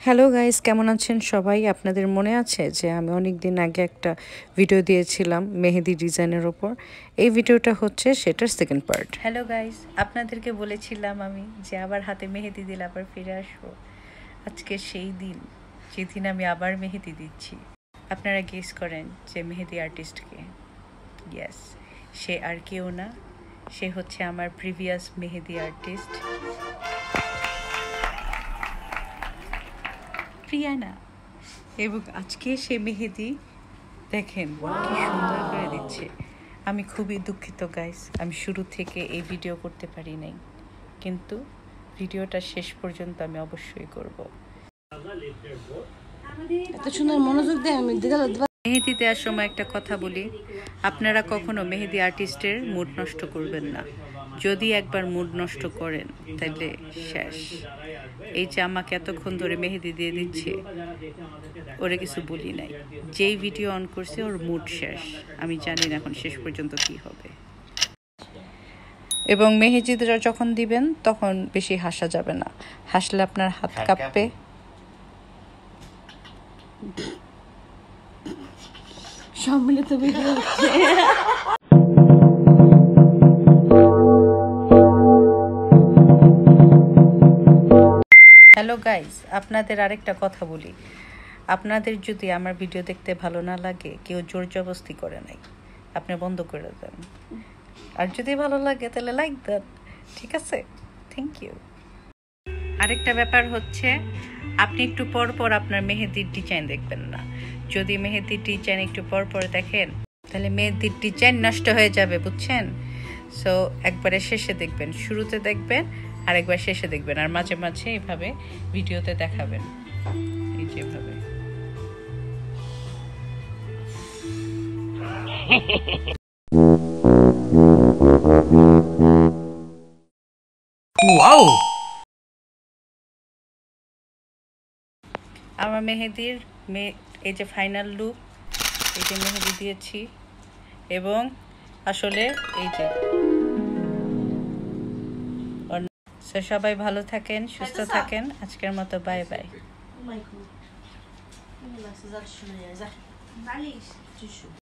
Hello guys, কেমন আছেন সবাই? আপনাদের মনে আছে যে আমি অনেক দিন আগে একটা ভিডিও দিয়েছিলাম মেহেদি ডিজাইনের ওপর। এই ভিডিওটা হচ্ছে সেটার সেকেন্ড পার্ট। হ্যালো গাইস, আপনাদেরকে বলেছিলাম আমি যে আবার হাতে মেহেদি দিলে আবার ফিরে আসবো। আজকে সেই দিন যেদিন আমি আবার মেহেদি দিচ্ছি। আপনারা গেস করেন যে মেহেদি আর্টিস্টকে। ইয়েস, সে আর কেউ না, সে হচ্ছে আমার প্রিভিয়াস মেহেদি আর্টিস্ট প্রিয়ানা। এবং আজকে সে মেহেদি দেখেন কি সুন্দর করে দিচ্ছে। আমি খুবই দুঃখিত গাইস, আমি শুরু থেকে এই ভিডিও করতে পারি নাই, কিন্তু ভিডিওটা শেষ পর্যন্ত আমি অবশ্যই করব। এত সুন্দর মনোযোগ দিয়ে আমি মেহেদি দেওয়ার সময় একটা কথা বলি, আপনারা কখনো মেহেদি আর্টিস্টের মুড নষ্ট করবেন না। যদি একবার মুড নষ্ট করেন তাহলে শেষ। এই যে আমাকে এতক্ষণ ধরে মেহেদি দিয়ে দিচ্ছে, ওরে কিছু বলি নাই, যেই ভিডিও অন করছে ওর মুড শেষ। আমি জানি না এখন শেষ পর্যন্ত কি হবে। এবং মেহেদিটা যখন দিবেন তখন বেশি হাসা যাবে না, হাসলে আপনার হাত কাঁপবে। সম্মিলিত ভিডিও হচ্ছে। হ্যালো গাইস, আপনাদের আরেকটা কথা বলি, আপনাদের যদি আমার ভিডিও দেখতে ভালো না লাগে, কেউ জোর জবরদস্তি করে নাই, আপনি বন্ধ করে দেন। আর যদি ভালো লাগে তাহলে লাইক দেন, ঠিক আছে? Thank you. আরেকটা ব্যাপার হচ্ছে, আপনি একটু পর পর আপনার মেহেদির ডিজাইন দেখবেন না। যদি মেহেদির ডিজাইন একটু পর পর দেখেন তাহলে মেহেদির ডিজাইন নষ্ট হয়ে যাবে, বুঝছেন? সো একবারে শেষে দেখবেন, শুরুতে দেখবেন আর একবার শেষে দেখবেন, আর মাঝে মাঝে এইভাবে ভিডিওতে দেখাবেন, এই যেভাবে। ওয়াও! আমার মেহেদির এই যে ফাইনাল লুক, এই যে মেহেদি দিয়েছি। এবং আসলে এই যে সবাই ভালো থাকেন, সুস্থ থাকেন। আজকের মতো বাই বাই।